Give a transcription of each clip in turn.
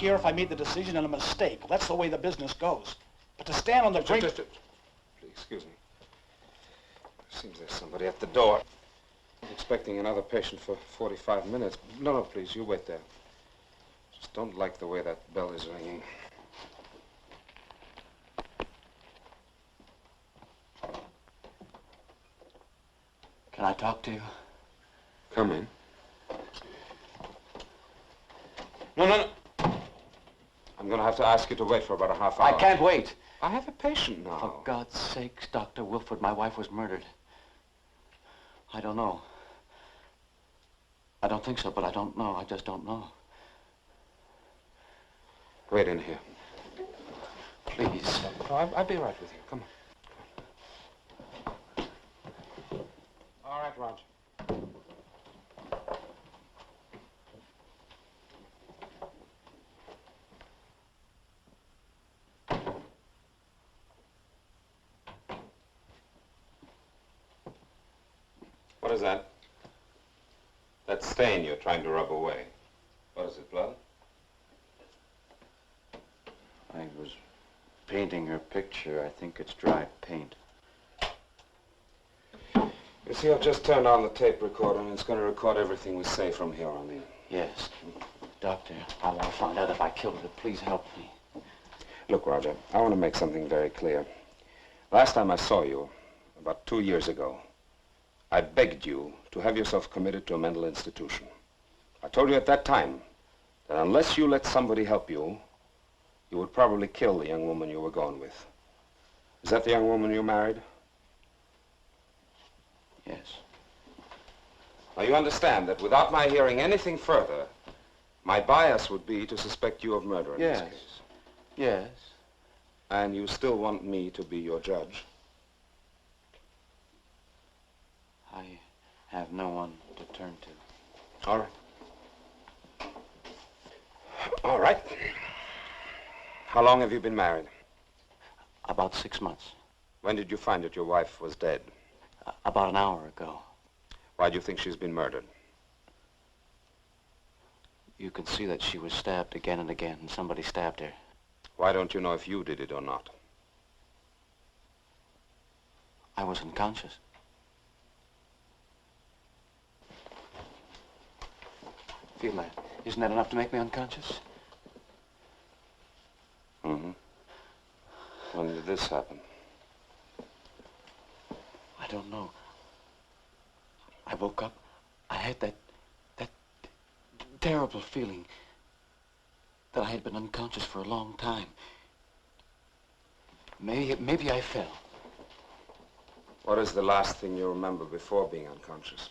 care if I made the decision and a mistake. Well, that's the way the business goes. But to stand on the brink... Please, excuse me. Seems there's somebody at the door. Expecting another patient for 45 minutes. No, please, you wait there. Just don't like the way that bell is ringing. Can I talk to you? Come in. No. I'm going to have to ask you to wait for about a half hour. I can't wait. I have a patient now. For God's sakes, Dr. Wilford, my wife was murdered. I don't know. I don't think so, but I don't know. I just don't know. Wait in here. Please. No, I'll be right with you. Come on. All right, Roger. What is that? That stain you're trying to rub away. What is it, blood? I was painting her picture. I think it's dry paint. You see, I've just turned on the tape recorder, and it's going to record everything we say from here on in. Yes. Doctor, I want to find out if I killed her. Please help me. Look, Roger, I want to make something very clear. Last time I saw you, about 2 years ago, I begged you to have yourself committed to a mental institution. I told you at that time that unless you let somebody help you, you would probably kill the young woman you were going with. Is that the young woman you married? Yes. Now, you understand that without my hearing anything further, my bias would be to suspect you of murder in this case. Yes. And you still want me to be your judge? I have no one to turn to. All right. All right. How long have you been married? About 6 months. When did you find that your wife was dead? About an hour ago. Why do you think she's been murdered? You can see that she was stabbed again and again, and somebody stabbed her. Why don't you know if you did it or not? I was unconscious. Feel that? Isn't that enough to make me unconscious? Mm-hmm. When did this happen? I don't know. I woke up. I had that terrible feeling that I had been unconscious for a long time. Maybe I fell. What is the last thing you remember before being unconscious?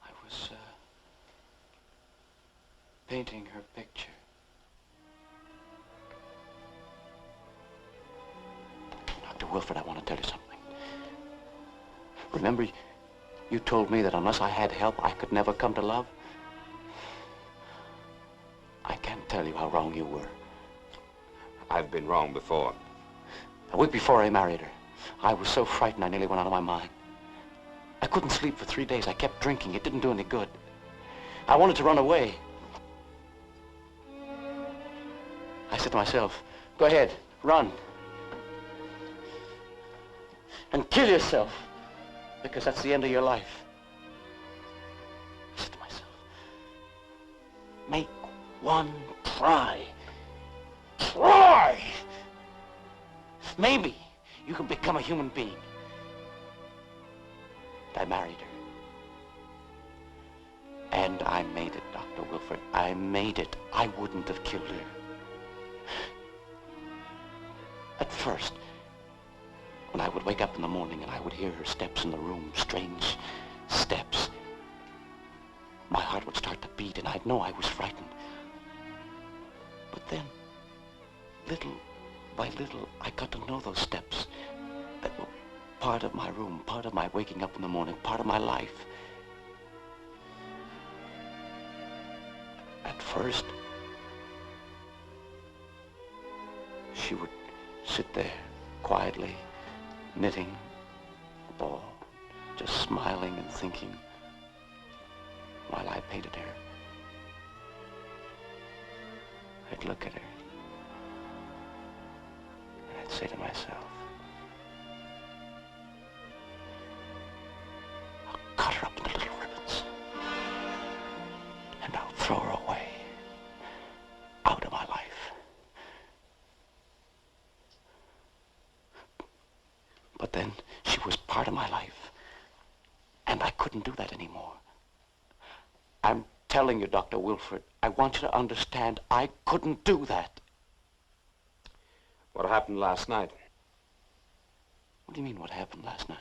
I was painting her picture. Dr. Wilford, I want to tell you something. Remember, you told me that unless I had help, I could never come to love? I can't tell you how wrong you were. I've been wrong before. A week before I married her, I was so frightened I nearly went out of my mind. I couldn't sleep for 3 days. I kept drinking. It didn't do any good. I wanted to run away. I said to myself, go ahead, run. And kill yourself, because that's the end of your life. I said to myself, make one try. Try! Maybe you can become a human being. I married her. And I made it, Dr. Wilford. I made it. I wouldn't have killed her. At first, when I would wake up in the morning and I would hear her steps in the room, strange steps, my heart would start to beat and I'd know I was frightened. But then, little by little, I got to know those steps that were part of my room, part of my waking up in the morning, part of my life. At first, she would sit there quietly, knitting a ball, just smiling and thinking while I painted her. I'd look at her, and I'd say to myself, I'll cut her up into little ribbons, and I'll throw her away, out of my life. But then she was part of my life, and I couldn't do that anymore. I'm telling you, Dr. Wilford, I want you to understand I couldn't do that. What happened last night What do you mean, what happened last night?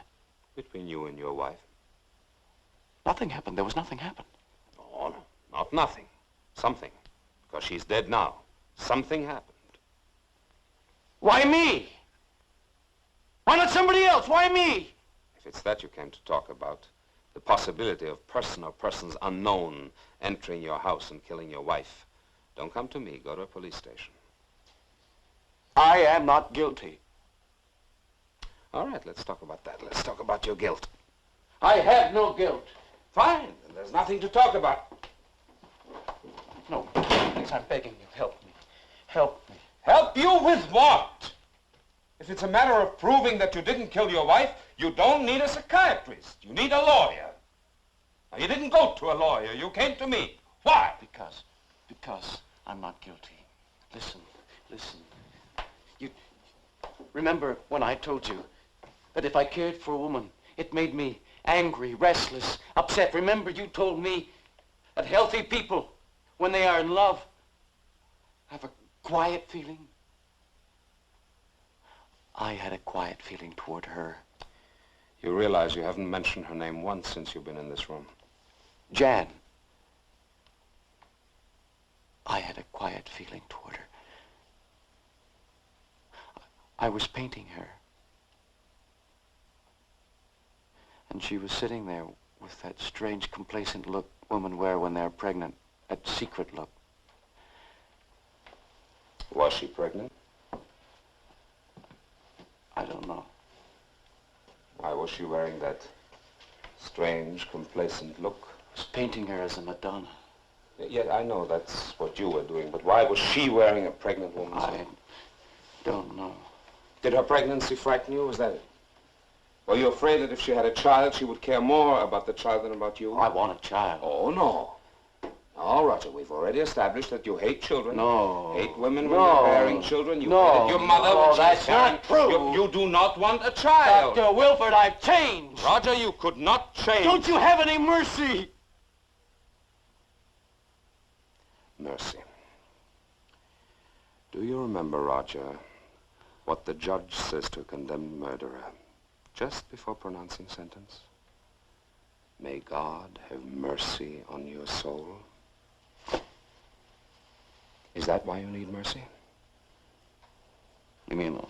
between you and your wife? Nothing happened. There was nothing happened. Oh, no, not nothing. Something. Because she's dead now. Something happened. Why me? Why not somebody else? Why me? If it's that you came to talk about, the possibility of person or persons unknown entering your house and killing your wife, don't come to me. Go to a police station. I am not guilty. All right, let's talk about that. Let's talk about your guilt. I have no guilt. Fine. Then there's nothing to talk about. No, please, I'm begging you, help me. Help me. Help you with what? If it's a matter of proving that you didn't kill your wife, you don't need a psychiatrist. You need a lawyer. Now, you didn't go to a lawyer. You came to me. Why? Because I'm not guilty. Listen. You remember when I told you that if I cared for a woman, it made me angry, restless, upset. Remember you told me that healthy people, when they are in love, have a quiet feeling? I had a quiet feeling toward her. You realize you haven't mentioned her name once since you've been in this room. Jan. I had a quiet feeling toward her. I was painting her. And she was sitting there with that strange, complacent look women wear when they're pregnant. That secret look. Was she pregnant? I don't know. Why was she wearing that strange, complacent look? I was painting her as a Madonna. Yeah, I know that's what you were doing, but why was she wearing a pregnant woman's I look? don't know. Did her pregnancy frighten you? Was that it? Were you afraid that if she had a child, she would care more about the child than about you? I want a child. Oh, no. No, Roger, we've already established that you hate children. No. Hate women when No. they're bearing children. You No. hated your mother No, when she was that's carrying... not true. You do not want a child. Dr. Wilford, I've changed. Roger, you could not change. Don't you have any mercy? Mercy. Do you remember, Roger, what the judge says to a condemned murderer just before pronouncing sentence? May God have mercy on your soul. Is that why you need mercy? Leave me alone.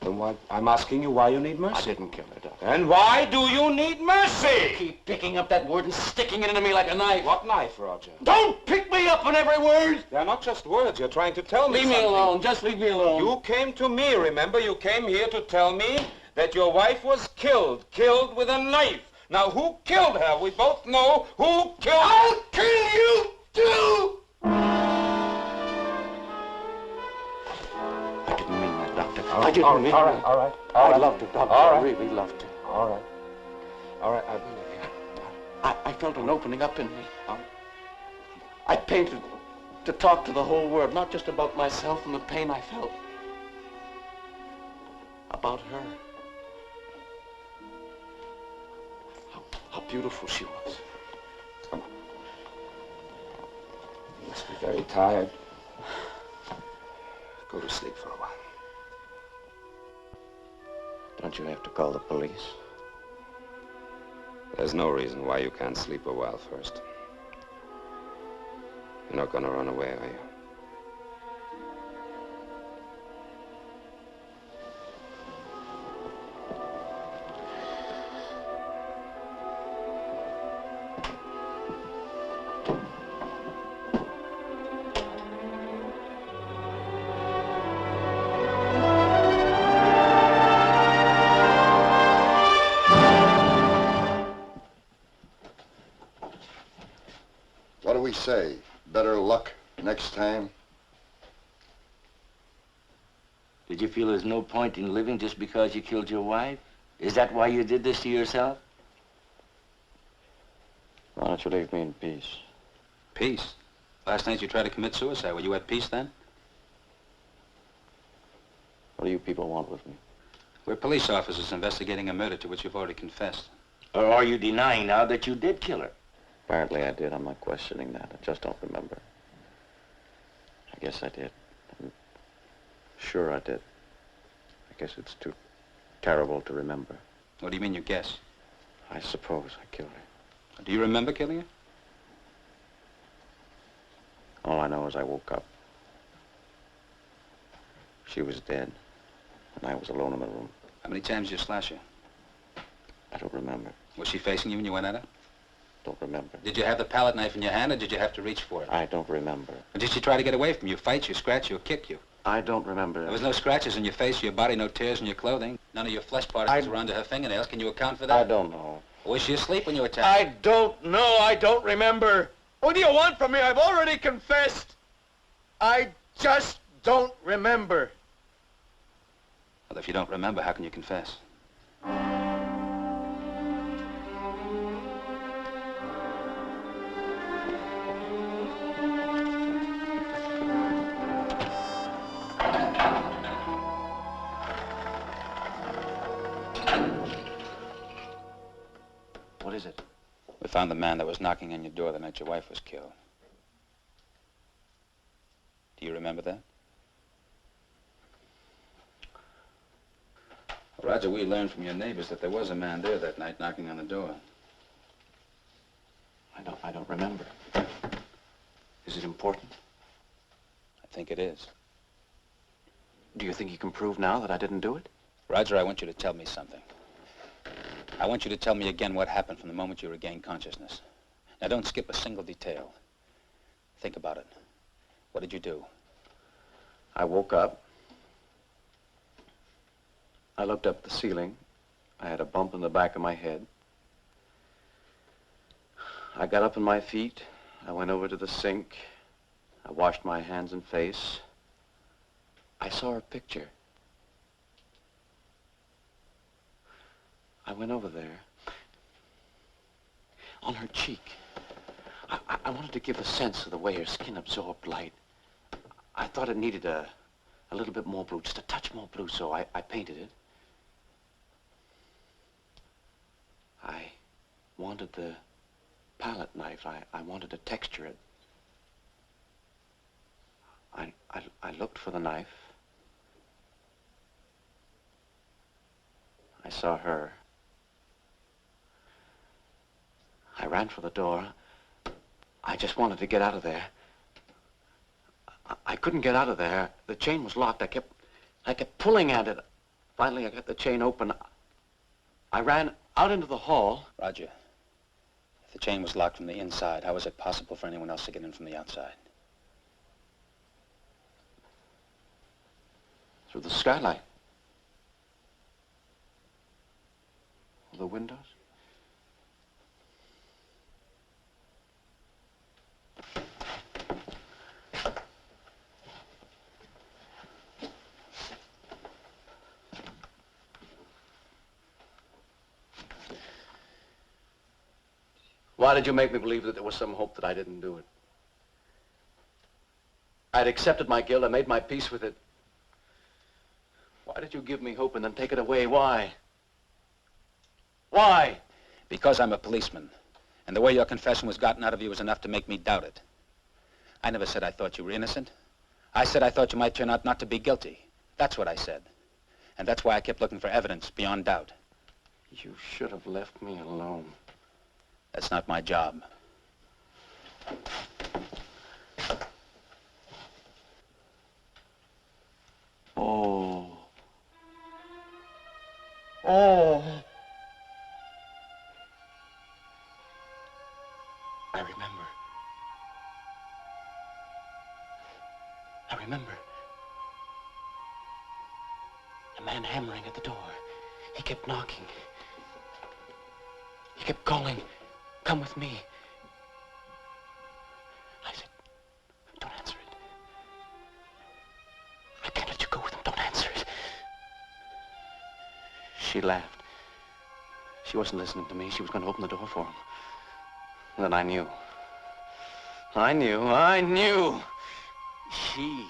Then why? I'm asking you why you need mercy. I didn't kill her, Doctor. And why do you need mercy? Keep picking up that word and sticking it into me like a knife. What knife, Roger? Don't pick me up on every word! They're not just words. You're trying to tell me Leave me something. alone. Just leave me alone. You came to me, remember? You came here to tell me that your wife was killed with a knife. Now, who killed her? We both know who killed her. I'll kill you, too! I didn't mean that, Doctor. I didn't mean that. All right. I loved her, Doctor. All I right. really loved her. All right, I believe you. I felt an opening up in me. All right. I painted to talk to the whole world, not just about myself and the pain I felt. About her. How beautiful she was. Come on. You must be very tired. Go to sleep for a while. Don't you have to call the police? There's no reason why you can't sleep a while first. You're not going to run away, are you? What do we say? Better luck next time? Did you feel there's no point in living just because you killed your wife? Is that why you did this to yourself? Why don't you leave me in peace? Peace? Last night you tried to commit suicide. Were you at peace then? What do you people want with me? We're police officers investigating a murder to which you've already confessed. Or are you denying now that you did kill her? Apparently I did. I'm not questioning that. I just don't remember. I guess I did. I'm sure I did. I guess it's too terrible to remember. What do you mean you guess? I suppose I killed her. Do you remember killing her? All I know is I woke up. She was dead, and I was alone in the room. How many times did you slash her? I don't remember. Was she facing you when you went at her? Don't remember. Did you have the palette knife in your hand, or did you have to reach for it? I don't remember. Or did she try to get away from you, fight you, scratch you, or kick you? I don't remember. There was no scratches in your face, your body, no tears in your clothing. None of your flesh particles were under her fingernails. Can you account for that? I don't know. Was she asleep when you attacked her? I don't know. I don't remember. What do you want from me? I've already confessed. I just don't remember. Well, if you don't remember, how can you confess? What is it? We found the man that was knocking on your door the night your wife was killed. Do you remember that? Well, Roger, we learned from your neighbors that there was a man there that night knocking on the door. I don't remember. Is it important? I think it is. Do you think you can prove now that I didn't do it? Roger, I want you to tell me something. I want you to tell me again what happened from the moment you regained consciousness. Now, don't skip a single detail. Think about it. What did you do? I woke up. I looked up at the ceiling. I had a bump in the back of my head. I got up on my feet. I went over to the sink. I washed my hands and face. I saw her picture. I went over there. On her cheek. I wanted to give a sense of the way her skin absorbed light. I thought it needed a little bit more blue, just a touch more blue, so I painted it. I wanted the palette knife. I wanted to texture it. I looked for the knife. I saw her. I ran for the door. I just wanted to get out of there. I couldn't get out of there. The chain was locked. I kept pulling at it. Finally, I got the chain open. I ran out into the hall. Roger, if the chain was locked from the inside, how was it possible for anyone else to get in from the outside? Through the skylight. The windows. Why did you make me believe that there was some hope that I didn't do it? I'd accepted my guilt. I made my peace with it. Why did you give me hope and then take it away? Why? Why? Because I'm a policeman. And the way your confession was gotten out of you was enough to make me doubt it. I never said I thought you were innocent. I said I thought you might turn out not to be guilty. That's what I said. And that's why I kept looking for evidence beyond doubt. You should have left me alone. That's not my job. Oh. Oh. I remember. I remember. A man hammering at the door. He kept knocking. He kept calling, "Come with me." I said, "Don't answer it. I can't let you go with him. Don't answer it." She laughed. She wasn't listening to me. She was going to open the door for him. And then I knew. I knew. She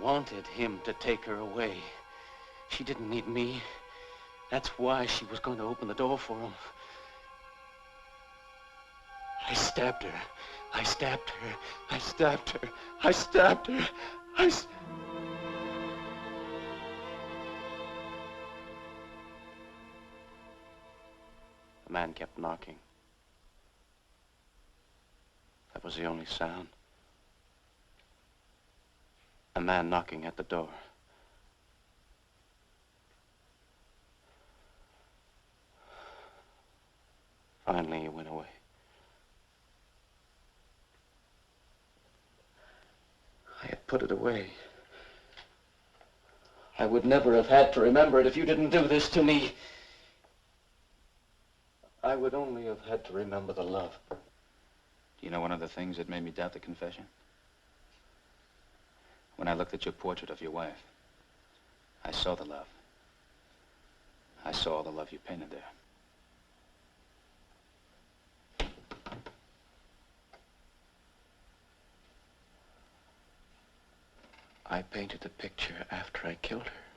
wanted him to take her away. She didn't need me. That's why she was going to open the door for him. I stabbed her. I stabbed her. I stabbed her. I stabbed her. The man kept knocking. That was the only sound. A man knocking at the door. Finally, he went away. I had put it away. I would never have had to remember it if you didn't do this to me. I would only have had to remember the love. Do you know one of the things that made me doubt the confession? When I looked at your portrait of your wife, I saw the love. I saw all the love you painted there. I painted the picture after I killed her.